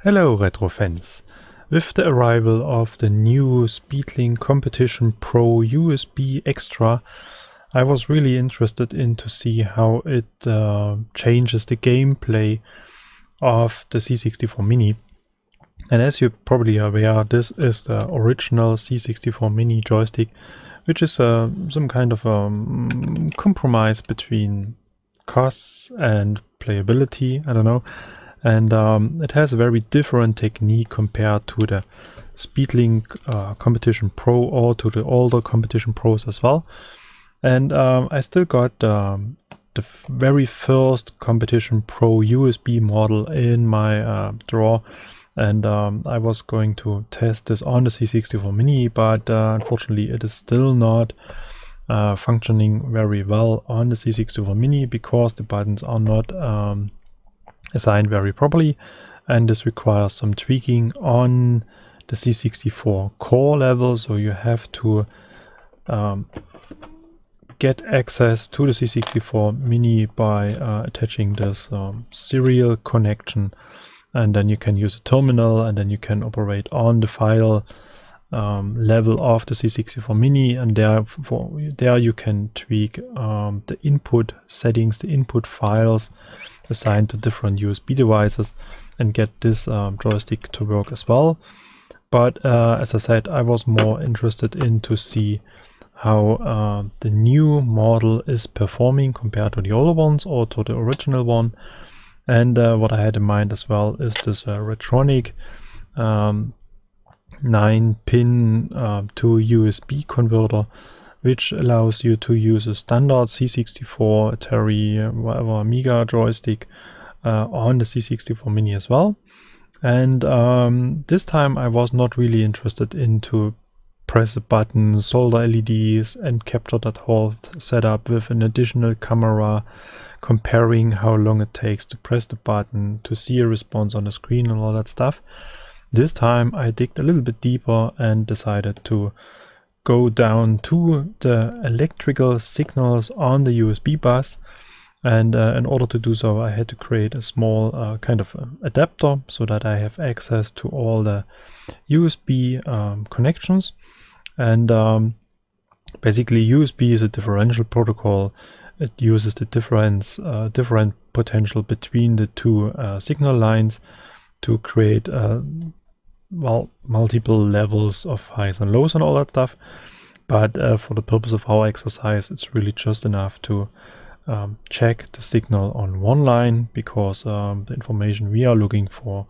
Hello retro fans! With the arrival of the new Speedlink Competition Pro USB Extra, I was really interested in to see how it changes the gameplay of the C64 Mini. And as you're probably aware, this is the original C64 Mini joystick, which is some kind of compromise between costs and playability, I don't know. And it has a very different technique compared to the Speedlink Competition Pro or to the older Competition Pros as well. And I still got the very first Competition Pro USB model in my drawer. And I was going to test this on the C64 Mini, but unfortunately it is still not functioning very well on the C64 Mini because the buttons are not assigned very properly, and this requires some tweaking on the C64 core level. So you have to get access to the C64 Mini by attaching this serial connection, and then you can use a terminal, and then you can operate on the file level of the C64 Mini, and there you can tweak the input settings, the input files assigned to different USB devices, and get this joystick to work as well. But as I said, I was more interested in to see how the new model is performing compared to the older ones or to the original one. And what I had in mind as well is this Retronic 9-pin to USB converter, which allows you to use a standard C64, Atari, whatever Amiga joystick on the C64 Mini as well. And this time I was not really interested in to press a button, solder LEDs, and capture that whole setup with an additional camera, comparing how long it takes to press the button, to see a response on the screen and all that stuff. This time I digged a little bit deeper and decided to go down to the electrical signals on the USB bus, and in order to do so I had to create a small kind of adapter so that I have access to all the USB connections. And basically USB is a differential protocol. It uses the different potential between the two signal lines to create well, multiple levels of highs and lows and all that stuff. But for the purpose of our exercise, it's really just enough to check the signal on one line, because the information we are looking for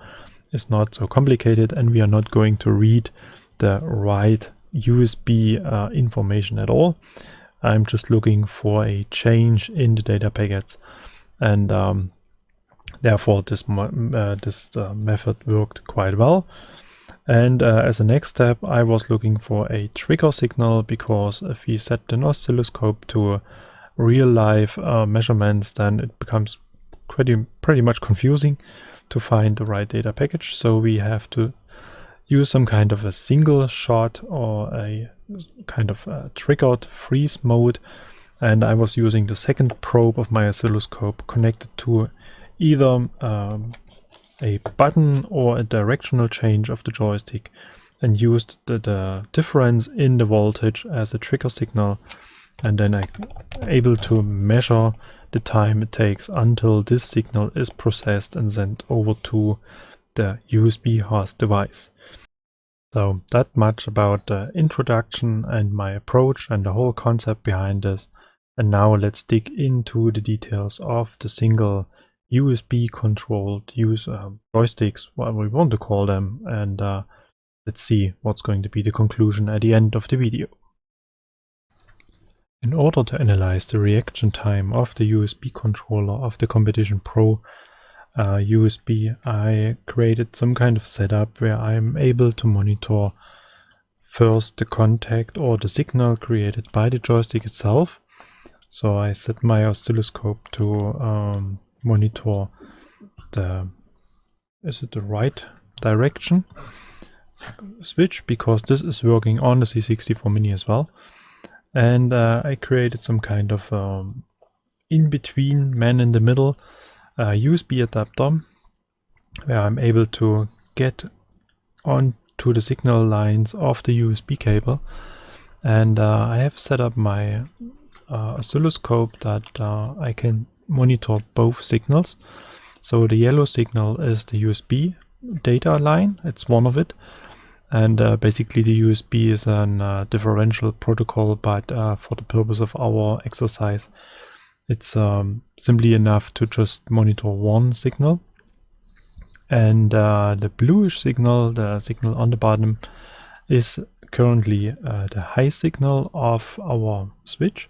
is not so complicated, and we are not going to read the right USB information at all. I'm just looking for a change in the data packets, and therefore this method worked quite well. And as a next step, I was looking for a trigger signal, because if we set an oscilloscope to real life measurements, then it becomes pretty much confusing to find the right data package. So we have to use some kind of a single shot or a kind of a triggered freeze mode. And I was using the second probe of my oscilloscope connected to either a button or a directional change of the joystick, and used the difference in the voltage as a trigger signal, and then I'm able to measure the time it takes until this signal is processed and sent over to the USB host device. So that much about the introduction and my approach and the whole concept behind this. And now let's dig into the details of the single USB controlled joysticks, whatever we want to call them, and let's see what's going to be the conclusion at the end of the video. In order to analyze the reaction time of the USB controller of the Competition Pro USB, I created some kind of setup where I'm able to monitor first the contact or the signal created by the joystick itself. So I set my oscilloscope to monitor the right direction switch, because this is working on the C64 Mini as well. And I created some kind of in-between, man in the middle USB adapter, where I'm able to get onto the signal lines of the USB cable. And I have set up my oscilloscope that I can monitor both signals. So the yellow signal is the USB data line, it's one of it. And basically the USB is a differential protocol, but for the purpose of our exercise, it's simply enough to just monitor one signal. And the bluish signal, the signal on the bottom, is currently the high signal of our switch.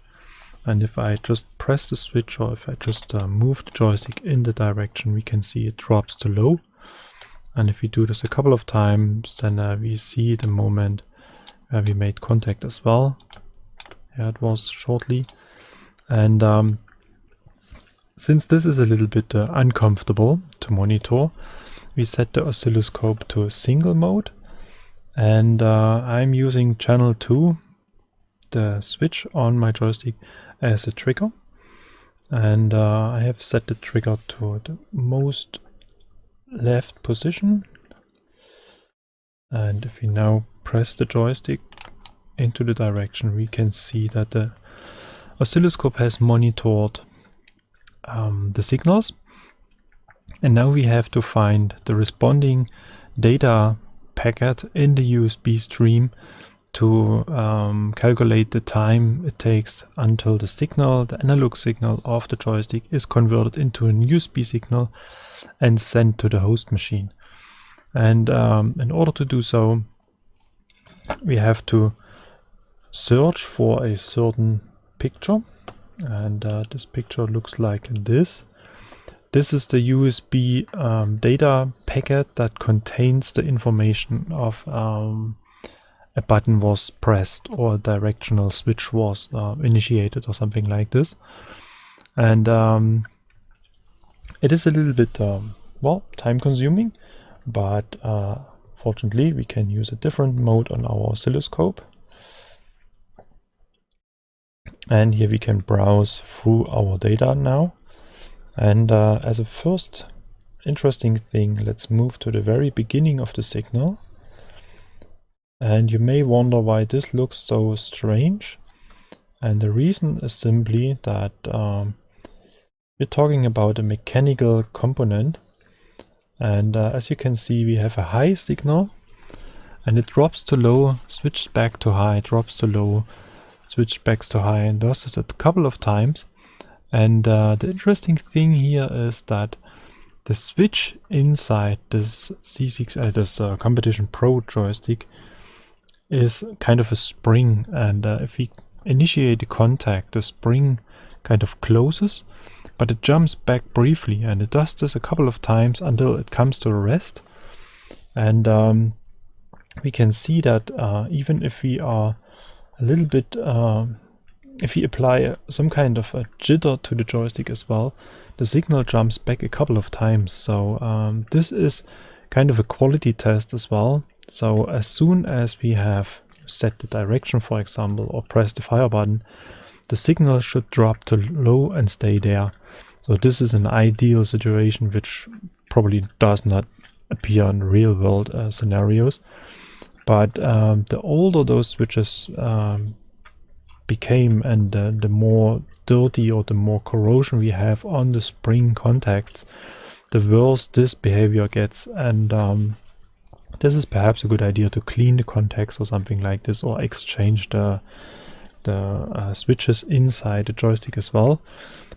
And if I just press the switch, or if I just move the joystick in the direction, we can see it drops to low. And if we do this a couple of times, then we see the moment where we made contact as well. Yeah, it was shortly. And since this is a little bit uncomfortable to monitor, we set the oscilloscope to single mode. And I'm using channel 2, the switch on my joystick, as a trigger. And I have set the trigger to the most left position. And if we now press the joystick into the direction, we can see that the oscilloscope has monitored the signals. And now we have to find the responding data packet in the USB stream to calculate the time it takes until the signal, the analog signal of the joystick, is converted into a USB signal and sent to the host machine. And in order to do so, we have to search for a certain picture. And this picture looks like this. This is the USB data packet that contains the information of a button was pressed or a directional switch was initiated or something like this. And it is a little bit, well, time consuming, but fortunately we can use a different mode on our oscilloscope. And here we can browse through our data now. And as a first interesting thing, let's move to the very beginning of the signal. And you may wonder why this looks so strange. And the reason is simply that we're talking about a mechanical component. And as you can see, we have a high signal and it drops to low, switched back to high, drops to low, switched back to high, and does this a couple of times. And the interesting thing here is that the switch inside this this Competition Pro joystick is kind of a spring, and if we initiate the contact, the spring kind of closes, but it jumps back briefly, and it does this a couple of times until it comes to a rest. And we can see that even if we are a little bit if we apply some kind of a jitter to the joystick as well, the signal jumps back a couple of times. So this is kind of a quality test as well. So as soon as we have set the direction, for example, or press the fire button, the signal should drop to low and stay there. So this is an ideal situation which probably does not appear in real world scenarios. But the older those switches became, and the more dirty or the more corrosion we have on the spring contacts, the worse this behavior gets. And this is perhaps a good idea to clean the contacts or something like this, or exchange the switches inside the joystick as well.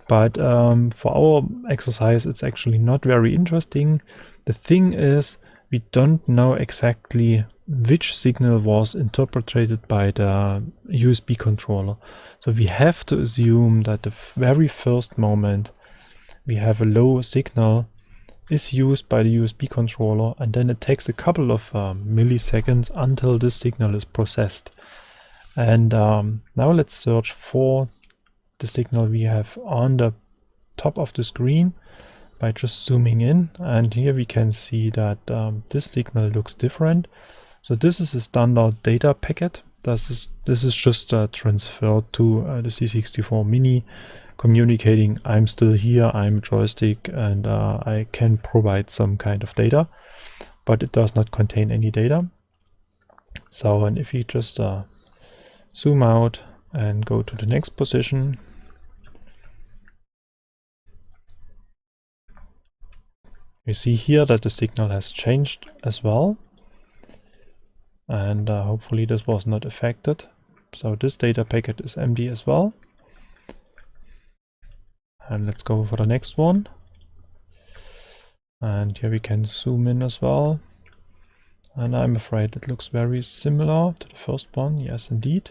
But for our exercise, it's actually not very interesting. The thing is, we don't know exactly which signal was interpreted by the USB controller. So we have to assume that the very first moment we have a low signal is used by the USB controller, and then it takes a couple of milliseconds until this signal is processed. And now let's search for the signal we have on the top of the screen by just zooming in, and here we can see that this signal looks different. So this is a standard data packet. This is just transferred to the C64 Mini, communicating I'm still here, I'm a joystick, and I can provide some kind of data. but it does not contain any data. So, and if you just zoom out and go to the next position, you see here that the signal has changed as well, and hopefully this was not affected. So this data packet is empty as well. And let's go for the next one. And here we can zoom in as well. And I'm afraid it looks very similar to the first one. Yes, indeed.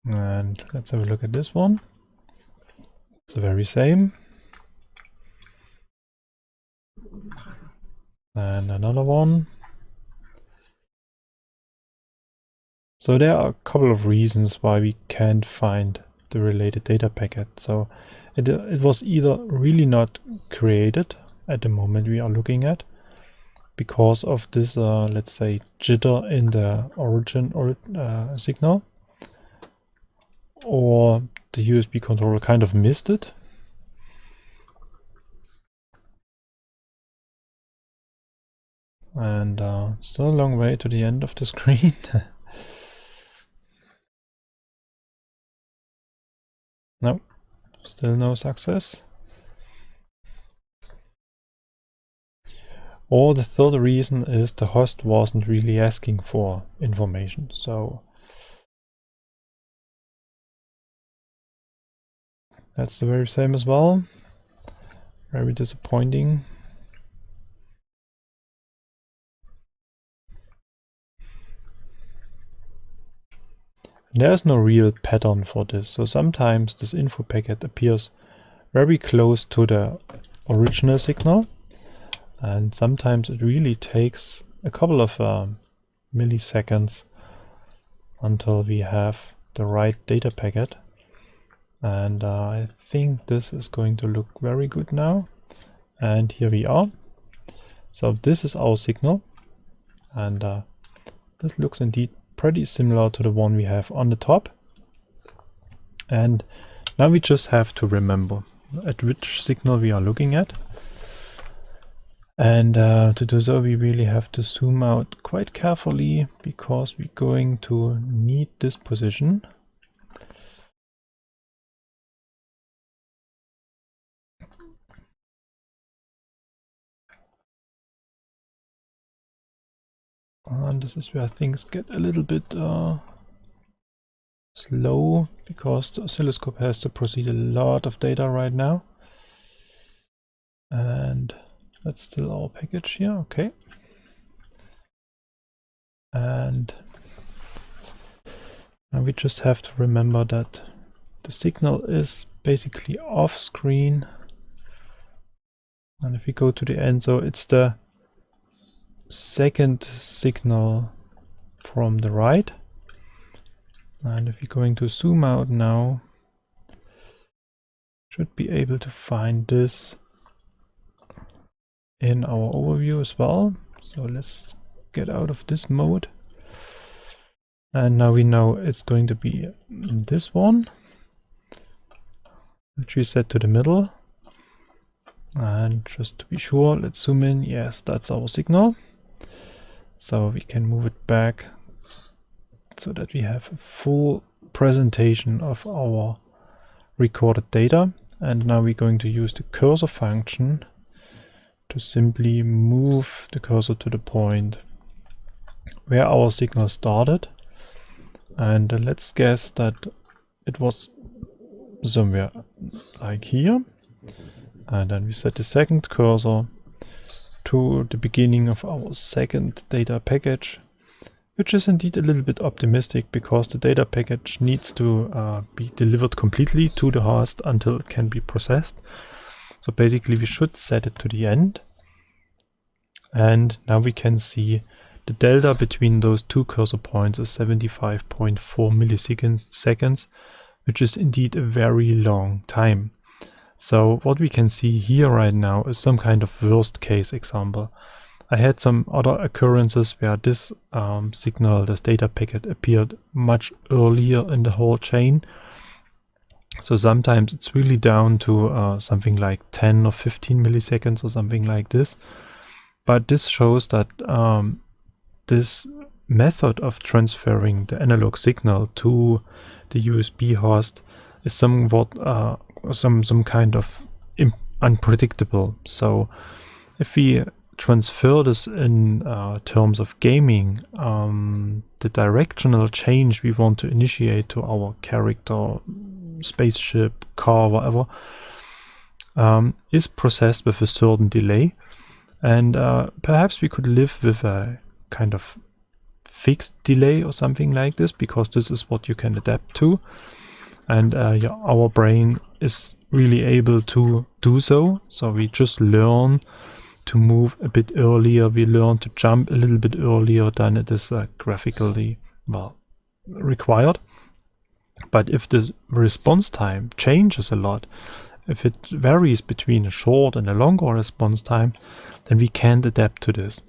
And let's have a look at this one. It's the very same. And another one. So there are a couple of reasons why we can't find the related data packet. So it was either really not created at the moment we are looking at, because of this, let's say, jitter in the origin or signal, or the USB controller kind of missed it. And still a long way to the end of the screen. No, still no success. Or the third reason is the host wasn't really asking for information. So that's the very same as well. Very disappointing. There's no real pattern for this, so sometimes this info packet appears very close to the original signal, and sometimes it really takes a couple of milliseconds until we have the right data packet. And I think this is going to look very good now. And here we are. So this is our signal, and this looks indeed pretty similar to the one we have on the top. And now we just have to remember at which signal we are looking at. And to do so, we really have to zoom out quite carefully, because we're going to need this position. And this is where things get a little bit slow, because the oscilloscope has to process a lot of data right now. And that's still our package here, okay. And now we just have to remember that the signal is basically off screen. And if we go to the end, so it's the second signal from the right. And if you're going to zoom out now, should be able to find this in our overview as well. So let's get out of this mode. And now we know it's going to be this one, which we set to the middle. And just to be sure, let's zoom in. Yes, that's our signal. So we can move it back so that we have a full presentation of our recorded data. And now we're going to use the cursor function to simply move the cursor to the point where our signal started. And let's guess that it was somewhere like here. And then we set the second cursor to the beginning of our second data package, which is indeed a little bit optimistic, because the data package needs to be delivered completely to the host until it can be processed. So basically we should set it to the end. And now we can see the delta between those two cursor points is 75.4 milliseconds, which is indeed a very long time. So what we can see here right now is some kind of worst case example. I had some other occurrences where this signal, this data packet, appeared much earlier in the whole chain. So sometimes it's really down to something like 10 or 15 milliseconds or something like this. But this shows that this method of transferring the analog signal to the USB host is somewhat some kind of unpredictable. So if we transfer this in terms of gaming, the directional change we want to initiate to our character, spaceship, car, whatever, is processed with a certain delay. And perhaps we could live with a kind of fixed delay or something like this, because this is what you can adapt to. And our brain is really able to do so. So we just learn to move a bit earlier. We learn to jump a little bit earlier than it is graphically required. But if the response time changes a lot, if it varies between a short and a longer response time, then we can't adapt to this.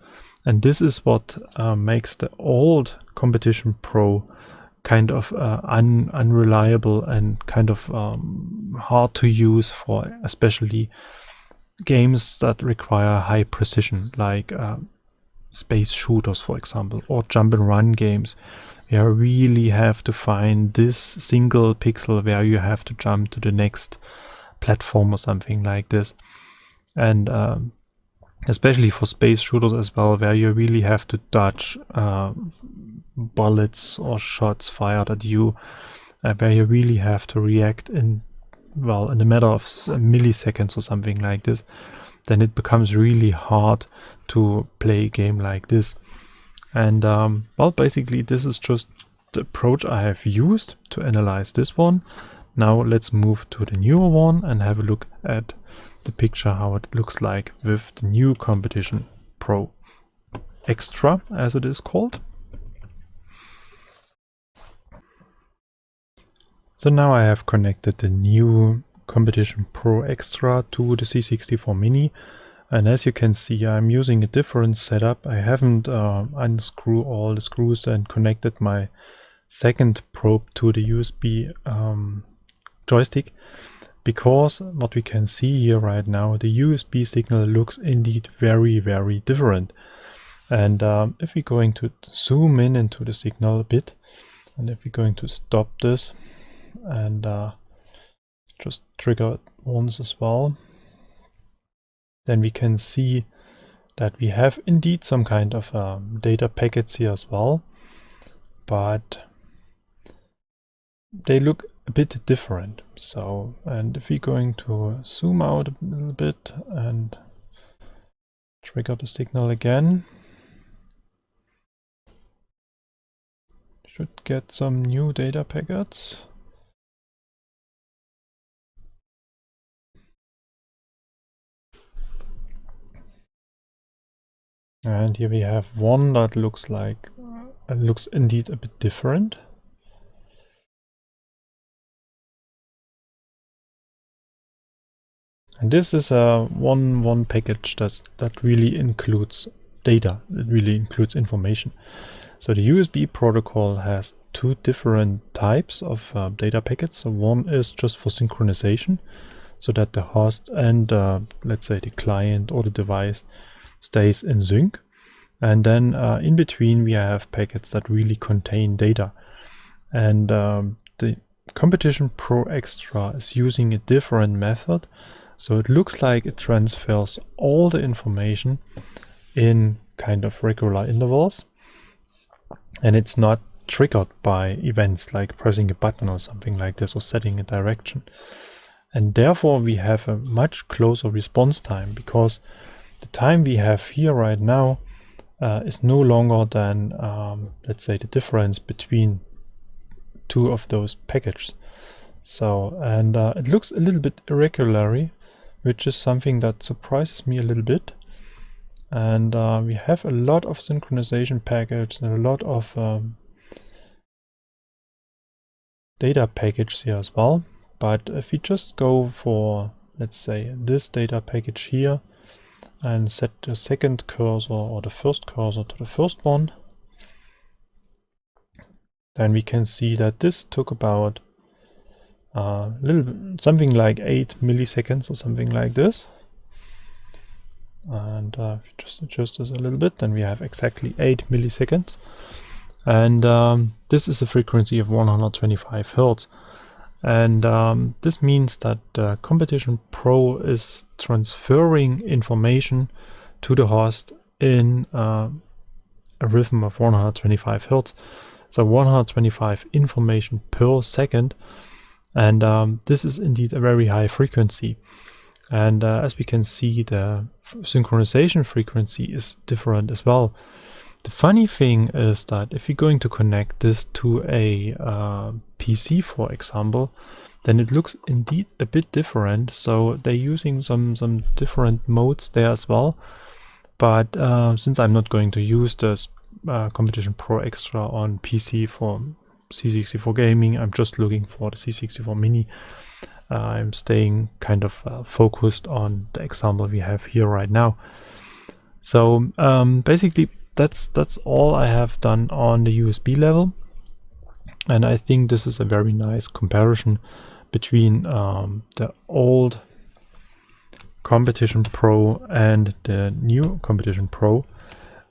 And this is what makes the old Competition Pro kind of unreliable and kind of hard to use for especially games that require high precision, like space shooters, for example, or jump and run games. You really have to find this single pixel where you have to jump to the next platform or something like this. And especially for space shooters as well, where you really have to dodge bullets or shots fired at you, where you really have to react in a matter of milliseconds or something like this, then it becomes really hard to play a game like this. And basically this is just the approach I have used to analyze this one. Now let's move to the newer one and have a look at the picture, how it looks like with the new Competition Pro Extra, as it is called. So now I have connected the new Competition Pro Extra to the C64 Mini. And as you can see, I'm using a different setup. I haven't unscrewed all the screws and connected my second probe to the USB joystick, because what we can see here right now, the USB signal looks indeed very, very different. And if we're going to zoom in into the signal a bit, and if we're going to stop this and just trigger it once as well, then we can see that we have indeed some kind of data packets here as well, but they look a bit different. So, and if we're going to zoom out a little bit and trigger the signal again, should get some new data packets. And here we have one that looks like, looks indeed a bit different. And this is one package that really includes data. It really includes information. So the USB protocol has two different types of data packets. So one is just for synchronization, so that the host and let's say the client or the device stays in sync. And then in between we have packets that really contain data. And the Competition Pro Extra is using a different method. So it looks like it transfers all the information in kind of regular intervals. And it's not triggered by events like pressing a button or something like this, or setting a direction. And therefore we have a much closer response time, because the time we have here right now is no longer than, let's say, the difference between two of those packages. So, and it looks a little bit irregularly, which is something that surprises me a little bit. And we have a lot of synchronization packages and a lot of data packages here as well. But if we just go for, let's say, this data package here, and set the second cursor or the first cursor to the first one, then we can see that this took about something like 8 milliseconds or something like this. And just adjust this a little bit, then we have exactly 8 milliseconds. And this is a frequency of 125 Hertz. And this means that Competition Pro is transferring information to the host in a rhythm of 125 Hertz. So 125 information per second. And this is indeed a very high frequency. And as we can see, the synchronization frequency is different as well. The funny thing is that if you're going to connect this to a PC, for example, then it looks indeed a bit different. So they're using some different modes there as well. But since I'm not going to use this Competition Pro Extra on PC for C64 gaming, I'm just looking for the C64 Mini. I'm staying kind of focused on the example we have here right now. So basically that's all I have done on the USB level, and I think this is a very nice comparison between the old Competition Pro and the new Competition Pro.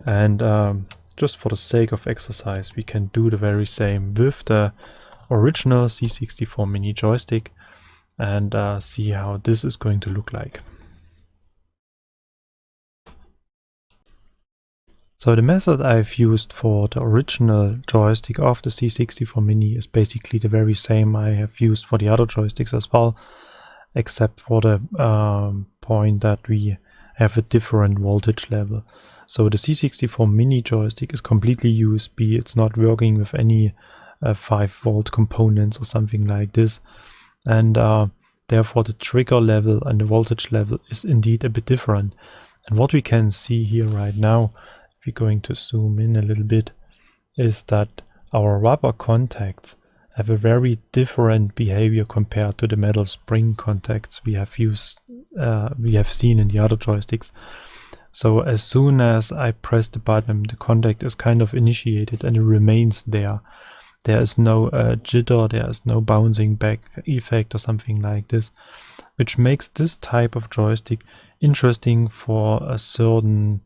And just for the sake of exercise, we can do the very same with the original C64 Mini joystick and see how this is going to look like. So the method I've used for the original joystick of the C64 Mini is basically the very same I have used for the other joysticks as well, except for the point that we have a different voltage level. So the C64 Mini joystick is completely USB. It's not working with any 5-volt components or something like this. And therefore the trigger level and the voltage level is indeed a bit different. And what we can see here right now, if we're going to zoom in a little bit, is that our rubber contacts have a very different behavior compared to the metal spring contacts we have seen in the other joysticks. So as soon as I press the button, the contact is kind of initiated and it remains there. There is no jitter, there is no bouncing back effect or something like this, which makes this type of joystick interesting for a certain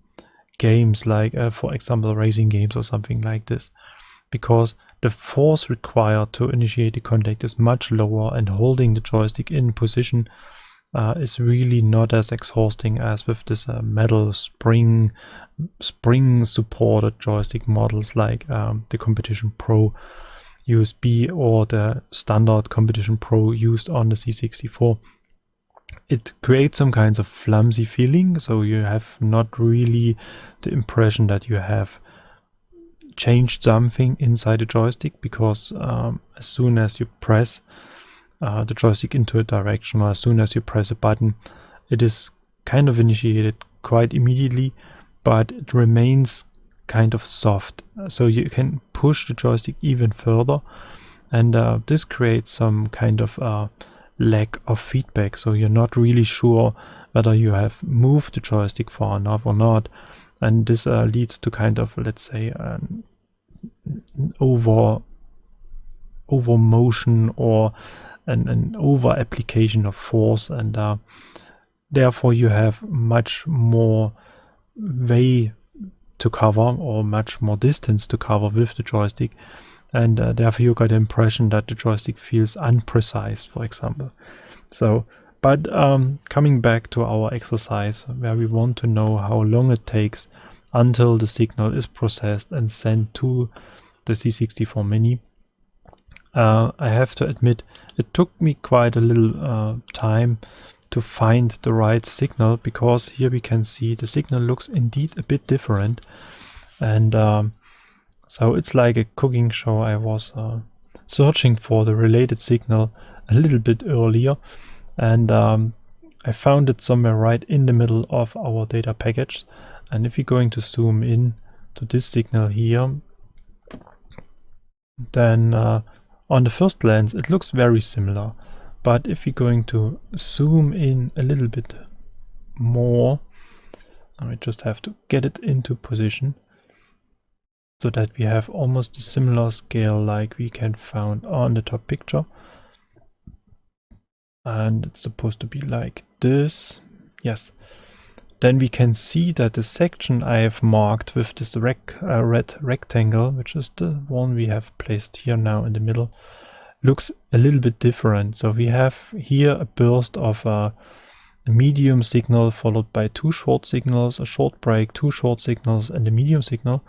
games, like for example racing games or something like this, because the force required to initiate the contact is much lower, and holding the joystick in position is really not as exhausting as with this metal spring supported joystick models like the Competition Pro USB or the standard Competition Pro used on the C64. It creates some kinds of flimsy feeling, so you have not really the impression that you have changed something inside the joystick, because as soon as you press the joystick into a direction, or as soon as you press a button, it is kind of initiated quite immediately, but it remains kind of soft, so you can push the joystick even further, and this creates some kind of lack of feedback, so you're not really sure whether you have moved the joystick far enough or not, and this leads to kind of, let's say, an over motion or an over application of force, and therefore you have much more way to cover, or much more distance to cover with the joystick, and therefore you got the impression that the joystick feels unprecise, for example. So, but coming back to our exercise, where we want to know how long it takes until the signal is processed and sent to the C64 Mini, I have to admit it took me quite a little time to find the right signal, because here we can see the signal looks indeed a bit different, and so it's like a cooking show. I was searching for the related signal a little bit earlier, and I found it somewhere right in the middle of our data package. And if you're going to zoom in to this signal here, then on the first glance it looks very similar. But if you're going to zoom in a little bit more, I just have to get it into position so that we have almost a similar scale like we can find on the top picture. and it's supposed to be like this. Yes. Then we can see that the section I have marked with this red rectangle, which is the one we have placed here now in the middle, looks a little bit different. So we have here a burst of a medium signal followed by 2 short signals, a short break, 2 short signals, and a medium signal.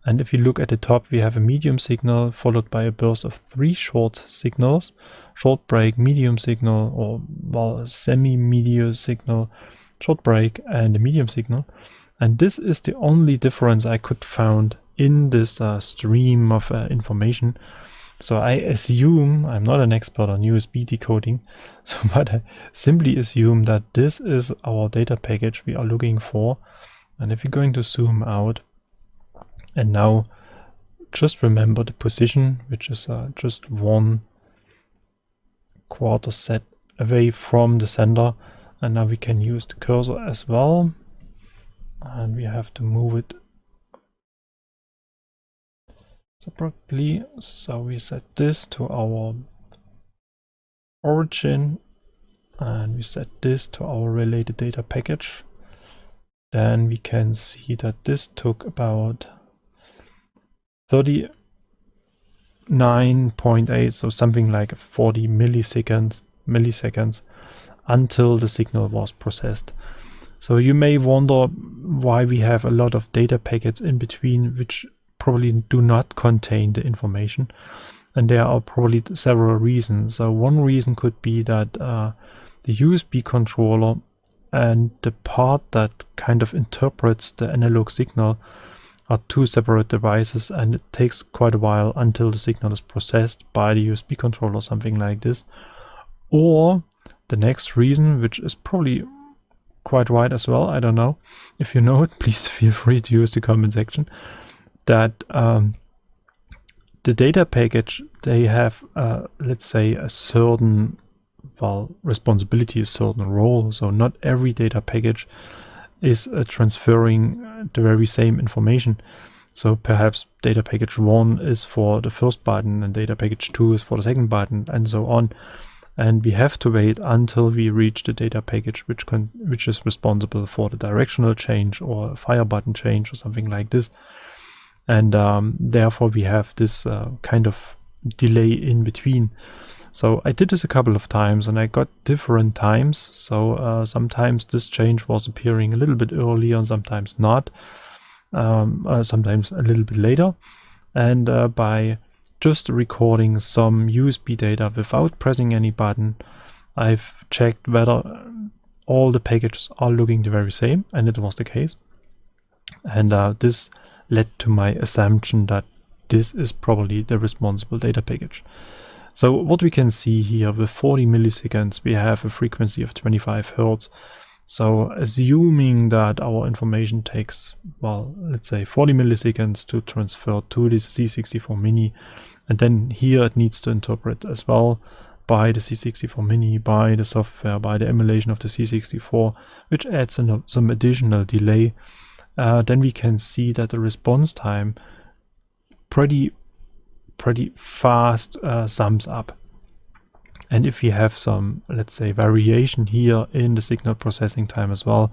And if you look at the top, we have a medium signal followed by a burst of 3 short signals, short break, medium signal, or well, semi-medium signal, short break, and a medium signal. And this is the only difference I could found in this stream of information. So I assume, I'm not an expert on USB decoding, but I simply assume that this is our data package we are looking for. And if you're going to zoom out, and now just remember the position, which is just 1/4 set away from the sender. And now we can use the cursor as well. And we have to move it separately. So we set this to our origin, and we set this to our related data package. Then we can see that this took about 39.8, so something like 40 milliseconds until the signal was processed. So you may wonder why we have a lot of data packets in between which probably do not contain the information, and there are probably several reasons. So one reason could be that the USB controller and the part that kind of interprets the analog signal are 2 separate devices, and it takes quite a while until the signal is processed by the USB controller, something like this. Or the next reason, which is probably quite right as well, I don't know. If you know it, please feel free to use the comment section. That the data package, they have, let's say, a certain, well, responsibility, a certain role. So not every data package is transferring the very same information. So perhaps data package 1 is for the first button and data package 2 is for the second button, and so on. And we have to wait until we reach the data package which is responsible for the directional change or fire button change or something like this. And therefore we have this kind of delay in between. So I did this a couple of times and I got different times. So sometimes this change was appearing a little bit earlier and sometimes not. Sometimes a little bit later. And by just recording some USB data without pressing any button, I've checked whether all the packages are looking the very same, and it was the case. And this led to my assumption that this is probably the responsible data package. So what we can see here, with 40 milliseconds, we have a frequency of 25 Hertz. So assuming that our information takes, well, let's say 40 milliseconds to transfer to this C64 Mini, and then here it needs to interpret as well by the C64 Mini, by the software, by the emulation of the C64, which adds some additional delay. Then we can see that the response time pretty fast sums up. And if we have some, let's say, variation here in the signal processing time as well,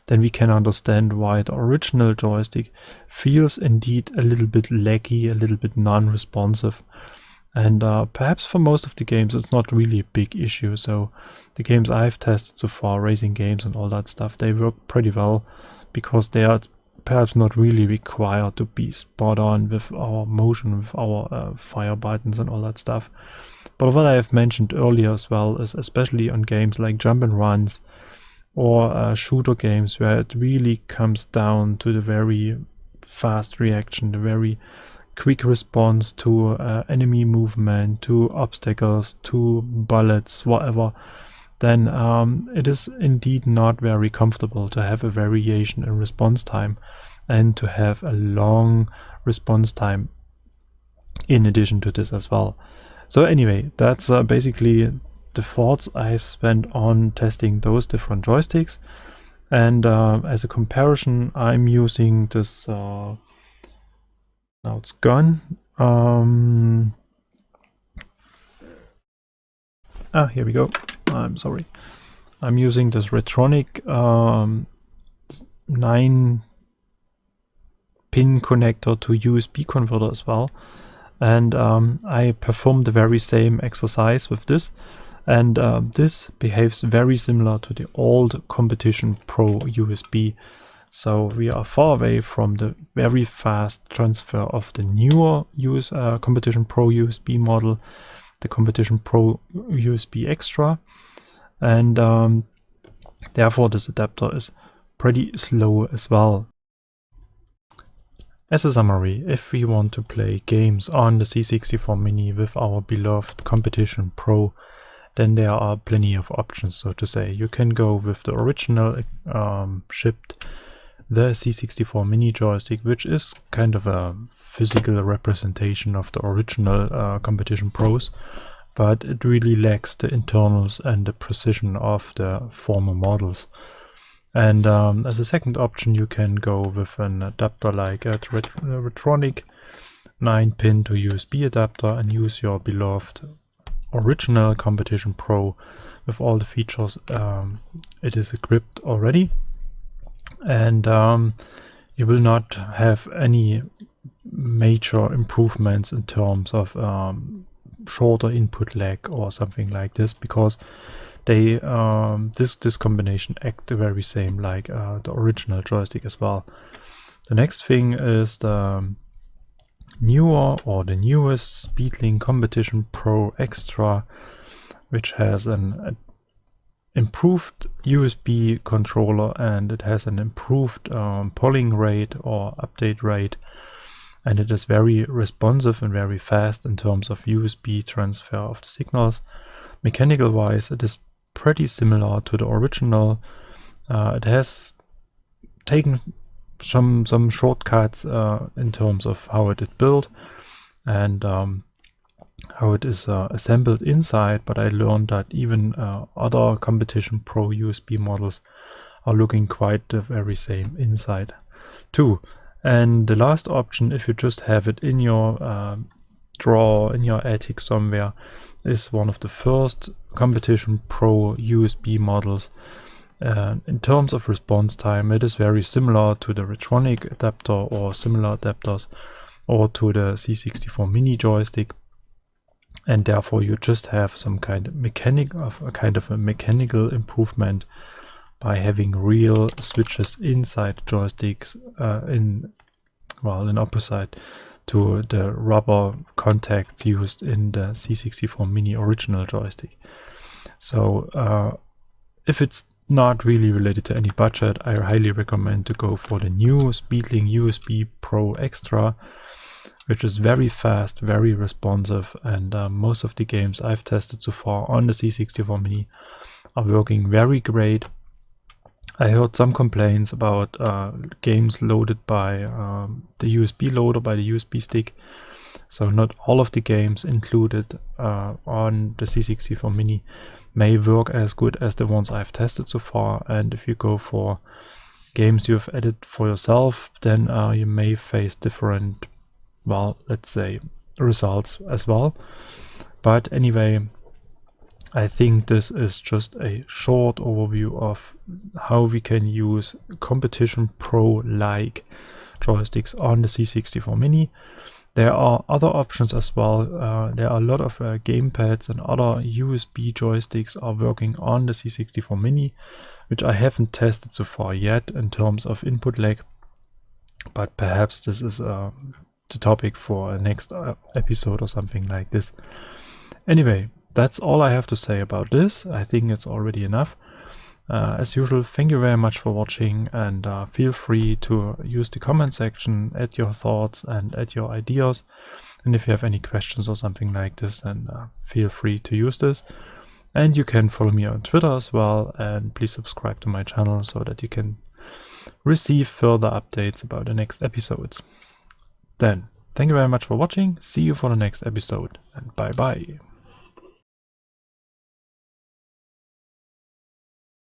then we can understand why the original joystick feels indeed a little bit laggy, a little bit non-responsive. And perhaps for most of the games it's not really a big issue. So the games I've tested so far, racing games and all that stuff, they work pretty well because they are perhaps not really required to be spot on with our motion, with our fire buttons and all that stuff. But what I have mentioned earlier as well is especially on games like jump and runs or shooter games where it really comes down to the very fast reaction, the very quick response to enemy movement, to obstacles, to bullets, whatever, then it is indeed not very comfortable to have a variation in response time and to have a long response time in addition to this as well. So anyway, that's basically the thoughts I've spent on testing those different joysticks. And as a comparison, I'm using this, now it's gone. Here we go. I'm sorry. I'm using this Retronic 9 pin connector to USB converter as well. And I performed the very same exercise with this. And this behaves very similar to the old Competition Pro USB. So we are far away from the very fast transfer of the newer Competition Pro USB model, the Competition Pro USB Extra. And therefore this adapter is pretty slow as well. As a summary, if we want to play games on the C64 Mini with our beloved Competition Pro, then there are plenty of options, so to say. You can go with the original shipped, the C64 Mini joystick, which is kind of a physical representation of the original Competition Pros, but it really lacks the internals and the precision of the former models. And as a second option, you can go with an adapter like a Retronic 9-pin to USB adapter and use your beloved original Competition Pro with all the features it is equipped already. And you will not have any major improvements in terms of shorter input lag or something like this, because they this combination act the very same like the original joystick as well. The next thing is the newer or the newest Speedlink Competition Pro Extra, which has an improved USB controller, and it has an improved polling rate or update rate, and it is very responsive and very fast in terms of USB transfer of the signals. Mechanical wise, it is pretty similar to the original. It has taken some shortcuts in terms of how it is built and how it is assembled inside, but I learned that even other Competition Pro USB models are looking quite the very same inside too. And the last option, if you just have it in your drawer in your attic somewhere, is one of the first Competition Pro USB models. In terms of response time, it is very similar to the Retronic adapter or similar adapters, or to the C64 Mini joystick, and therefore you just have some kind of mechanical improvement by having real switches inside joysticks in opposite to the rubber contacts used in the C64 Mini original joystick. So if it's not really related to any budget, I highly recommend to go for the new Speedlink USB Pro Extra, which is very fast, very responsive, and most of the games I've tested so far on the C64 Mini are working very great. I heard some complaints about games loaded by the USB loader, by the USB stick. So not all of the games included on the C64 Mini may work as good as the ones I've tested so far. And if you go for games you've added for yourself, then you may face different, well, let's say, results as well. But anyway, I think this is just a short overview of how we can use Competition Pro-like joysticks on the C64 Mini. There are other options as well. There are a lot of gamepads and other USB joysticks are working on the C64 Mini, which I haven't tested so far yet in terms of input lag. But perhaps this is the topic for a next episode or something like this. Anyway, that's all I have to say about this. I think it's already enough. As usual, thank you very much for watching, and feel free to use the comment section, add your thoughts and add your ideas. And if you have any questions or something like this, then feel free to use this. And you can follow me on Twitter as well, and please subscribe to my channel so that you can receive further updates about the next episodes. Then, thank you very much for watching, see you for the next episode, and bye bye.